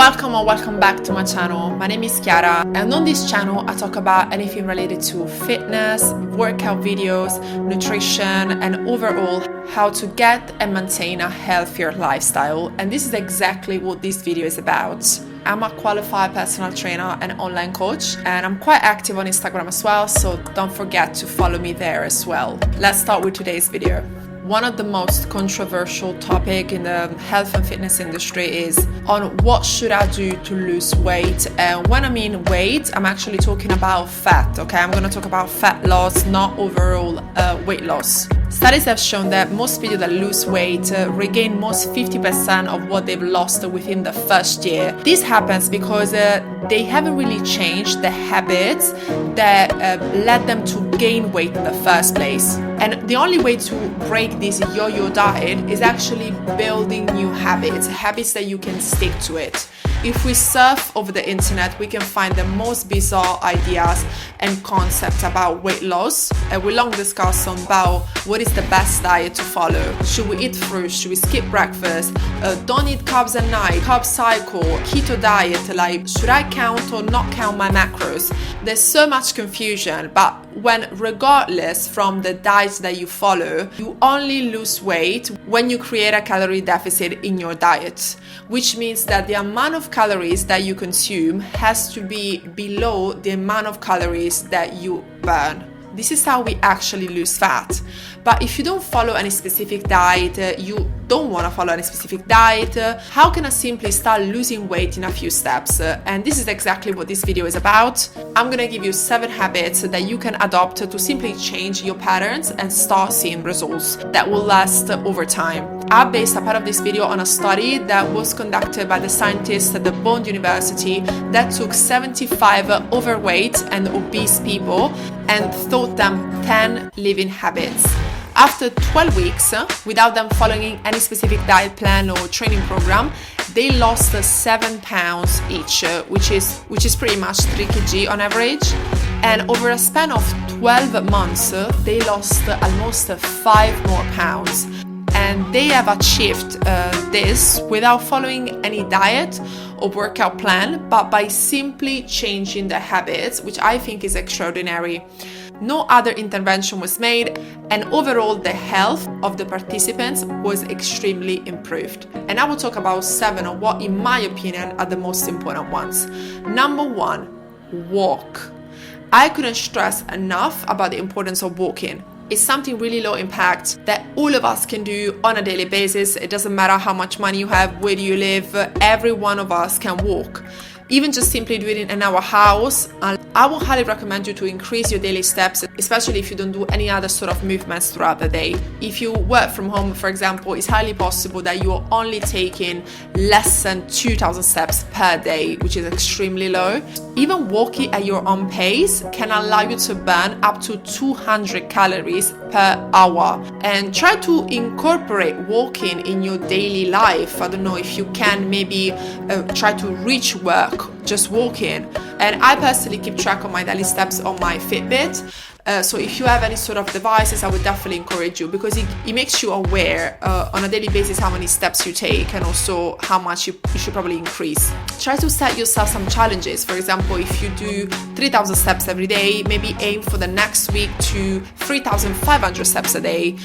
Welcome or welcome back to my channel. My name is Chiara, and on this channel I talk about anything related to fitness, workout videos, nutrition, and overall how to get and maintain a healthier lifestyle. And this is exactly what this video is about. I'm a qualified personal trainer and online coach, and I'm quite active on Instagram as well, so don't forget to follow me there as well. Let's start with today's video. One of the most controversial topics in the health and fitness industry is on what should I do to lose weight. And when I mean weight, I'm actually talking about fat, okay? I'm going to talk about fat loss, not overall weight loss. Studies have shown that most people that lose weight regain most 50% of what they've lost within the first year. This happens because they haven't really changed the habits that led them to gain weight in the first place. And the only way to break this yo-yo diet is actually building new habits that you can stick to it. If we surf over the internet, we can find the most bizarre ideas and concepts about weight loss. We long discuss about what is the best diet to follow. Should we eat fruit? Should we skip breakfast? Don't eat carbs at night, carb cycle, keto diet, like should I count or not count my macros? There's so much confusion, but when regardless from the diet that you follow, you only lose weight when you create a calorie deficit in your diet, which means that the amount of calories that you consume has to be below the amount of calories that you burn. This is how we actually lose fat. But if you don't follow any specific diet, you don't want to follow any specific diet, how can I simply start losing weight in a few steps? And this is exactly what this video is about. I'm going to give you 7 habits that you can adopt to simply change your patterns and start seeing results that will last over time. I based a part of this video on a study that was conducted by the scientists at the Bond University that took 75 overweight and obese people and taught them 10 living habits. After 12 weeks, without them following any specific diet plan or training program, they lost 7 pounds each, which is pretty much 3 kg on average. And over a span of 12 months, they lost almost 5 more pounds. And they have achieved this without following any diet or workout plan, but by simply changing their habits, which I think is extraordinary. No other intervention was made, and overall the health of the participants was extremely improved. And I will talk about 7 of what, in my opinion, are the most important ones. Number 1, walk. I couldn't stress enough about the importance of walking. It's something really low impact that all of us can do on a daily basis. It doesn't matter how much money you have, where do you live, every one of us can walk. Even just simply doing it in our house, I will highly recommend you to increase your daily steps, especially if you don't do any other sort of movements throughout the day. If you work from home, for example, it's highly possible that you are only taking less than 2,000 steps per day, which is extremely low. Even walking at your own pace can allow you to burn up to 200 calories per hour. And try to incorporate walking in your daily life. I don't know if you can maybe try to reach work just walking. And I personally keep track of my daily steps on my Fitbit. So if you have any sort of devices, I would definitely encourage you, because it makes you aware on a daily basis how many steps you take and also how much you should probably increase. Try to set yourself some challenges. For example, if you do 3,000 steps every day, maybe aim for the next week to 3,500 steps a day.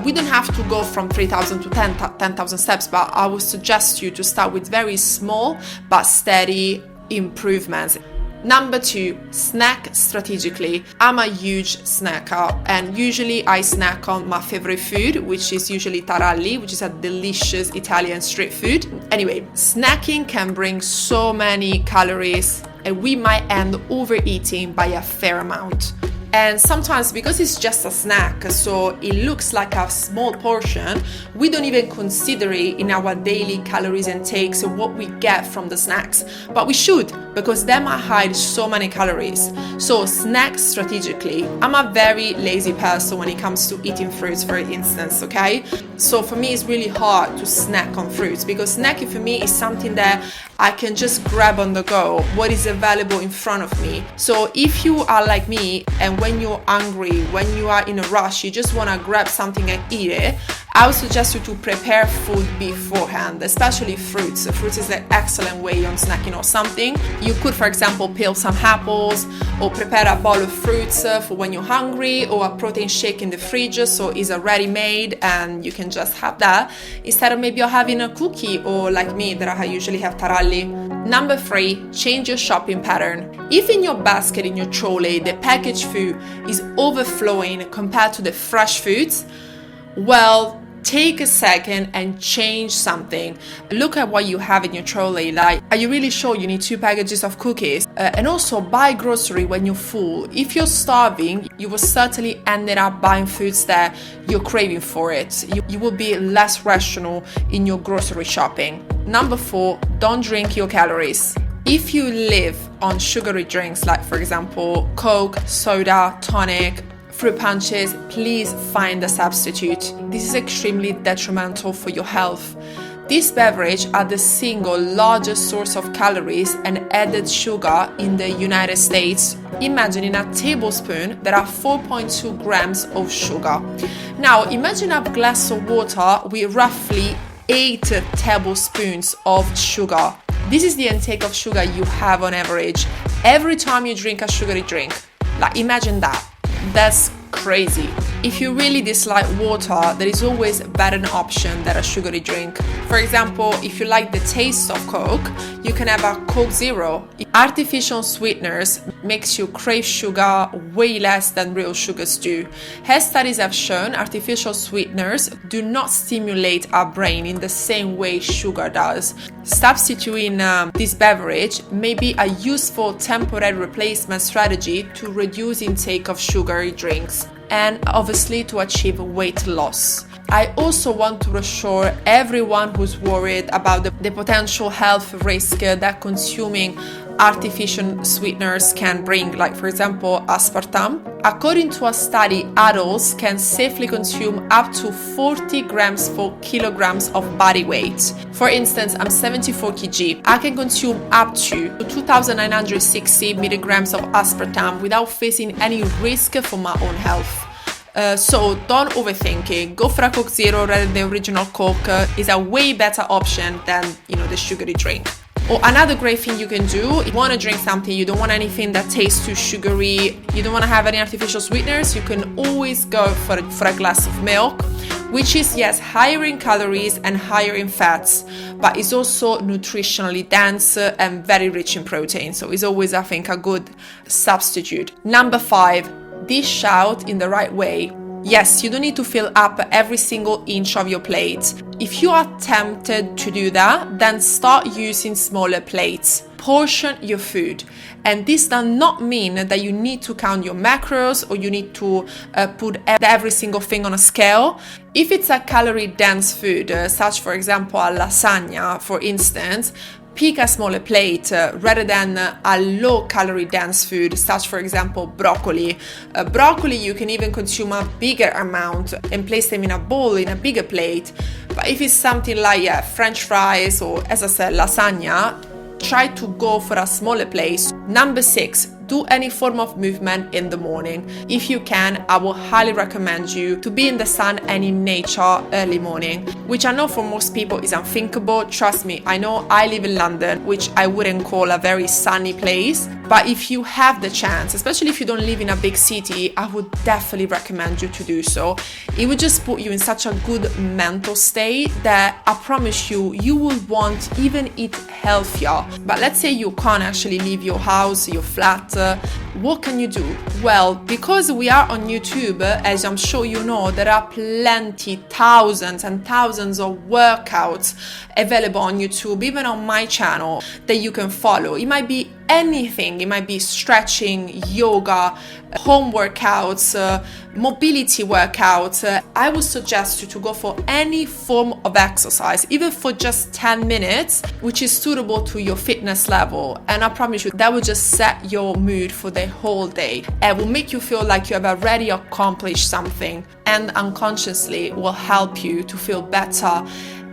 We don't have to go from 3,000 to 10,000 steps, but I would suggest you to start with very small but steady improvements. Number 2, snack strategically. I'm a huge snacker, and usually I snack on my favorite food, which is usually taralli, which is a delicious Italian street food. Anyway, snacking can bring so many calories, and we might end overeating by a fair amount. And sometimes, because it's just a snack, so it looks like a small portion, we don't even consider it in our daily calories intake, so what we get from the snacks. But we should, because they might hide so many calories. So snack strategically. I'm a very lazy person when it comes to eating fruits, for instance, okay? So for me, it's really hard to snack on fruits, because snacking for me is something that I can just grab on the go, what is available in front of me. So if you are like me, and when you're hungry, when you are in a rush, you just want to grab something and eat it, I would suggest you to prepare food beforehand, especially fruits. Fruits is an excellent way on snacking or something. You could, for example, peel some apples or prepare a bowl of fruits for when you're hungry, or a protein shake in the fridge, so it's already made and you can just have that instead of maybe you're having a cookie, or like me that I usually have taralli. Number 3, change your shopping pattern. If in your basket, in your trolley, the packaged food is overflowing compared to the fresh foods, well, take a second and change something. Look at what you have in your trolley. Like, are you really sure you need 2 packages of cookies? And also buy grocery when you're full. If you're starving, you will certainly end up buying foods that you're craving for it. You will be less rational in your grocery shopping. Number 4, don't drink your calories. If you live on sugary drinks, like for example, Coke, soda, tonic, fruit punches, please find a substitute. This is extremely detrimental for your health. These beverages are the single largest source of calories and added sugar in the United States. Imagine in a tablespoon there are 4.2 grams of sugar. Now imagine a glass of water with roughly 8 tablespoons of sugar. This is the intake of sugar you have on average every time you drink a sugary drink. Like, imagine that. That's crazy. If you really dislike water, there is always a better option than a sugary drink. For example, if you like the taste of Coke, you can have a Coke Zero. Artificial sweeteners makes you crave sugar way less than real sugars do. As studies have shown, artificial sweeteners do not stimulate our brain in the same way sugar does. Substituting this beverage may be a useful temporary replacement strategy to reduce intake of sugary drinks and obviously to achieve weight loss. I also want to reassure everyone who's worried about the potential health risk that consuming artificial sweeteners can bring, like for example aspartame. According to a study, adults can safely consume up to 40 grams per kilograms of body weight. For instance, I'm 74 kg. I can consume up to 2,960 milligrams of aspartame without facing any risk for my own health. So don't overthink it. Go for a Coke Zero rather than the original Coke. Is a way better option than, the sugary drink. Or another great thing you can do, if you want to drink something, you don't want anything that tastes too sugary, you don't want to have any artificial sweeteners, you can always go for a glass of milk, which is, yes, higher in calories and higher in fats, but it's also nutritionally dense and very rich in protein. So it's always, I think, a good substitute. Number 5, dish out in the right way. Yes, you don't need to fill up every single inch of your plate. If you are tempted to do that, then start using smaller plates. Portion your food. And this does not mean that you need to count your macros or you need to put every single thing on a scale. If it's a calorie-dense food, such for example a lasagna, for instance, pick a smaller plate rather than a low-calorie dense food, such for example broccoli. Broccoli you can even consume a bigger amount and place them in a bowl, in a bigger plate. But if it's something like French fries or, as I said, lasagna, try to go for a smaller plate. Number 6, do any form of movement in the morning. If you can, I will highly recommend you to be in the sun and in nature early morning, which I know for most people is unthinkable. Trust me, I know I live in London, which I wouldn't call a very sunny place, but if you have the chance, especially if you don't live in a big city, I would definitely recommend you to do so. It would just put you in such a good mental state that I promise you, you will want even eat healthier. But let's say you can't actually leave your house, your flat, what can you do? Well, because we are on YouTube, as I'm sure you know, there are plenty, thousands and thousands of workouts available on YouTube, even on my channel, that you can follow. It might be anything. It might be stretching, yoga, home workouts, mobility workouts. I would suggest you to go for any form of exercise, even for just 10 minutes, which is suitable to your fitness level. And I promise you, that will just set your mood for the whole day and will make you feel like you have already accomplished something, and unconsciously will help you to feel better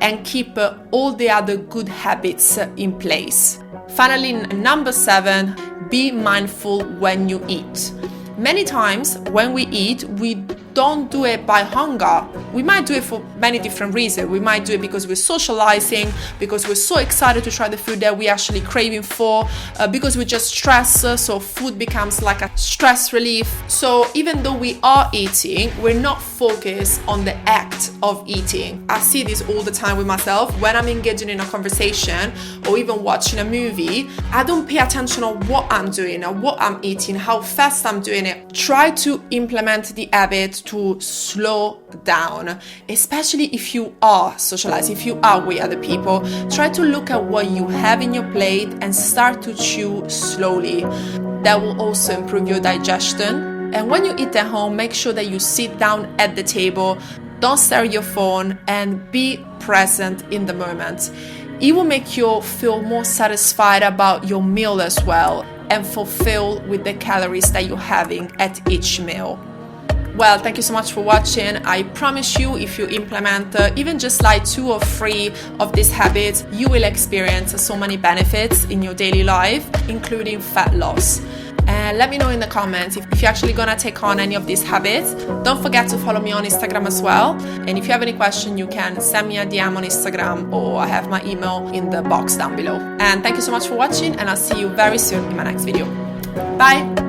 and keep all the other good habits in place. Finally, number 7, be mindful when you eat. Many times when we eat, we don't do it by hunger. We might do it for many different reasons. We might do it because we're socializing, because we're so excited to try the food that we're actually craving for, because we're just stressed, so food becomes like a stress relief. So even though we are eating, we're not focused on the act of eating. I see this all the time with myself. When I'm engaging in a conversation or even watching a movie, I don't pay attention on what I'm doing or what I'm eating, how fast I'm doing it. Try to implement the habit to slow down, especially if you are socializing, if you are with other people. Try to look at what you have in your plate and start to chew slowly. That will also improve your digestion. And when you eat at home, make sure that you sit down at the table, don't stare at your phone, and be present in the moment. It will make you feel more satisfied about your meal as well, and fulfilled with the calories that you're having at each meal. Well, thank you so much for watching. I promise you, if you implement even just like 2 or 3 of these habits, you will experience so many benefits in your daily life, including fat loss. And let me know in the comments if you're actually gonna take on any of these habits. Don't forget to follow me on Instagram as well. And if you have any question, you can send me a DM on Instagram, or I have my email in the box down below. And thank you so much for watching, and I'll see you very soon in my next video. Bye!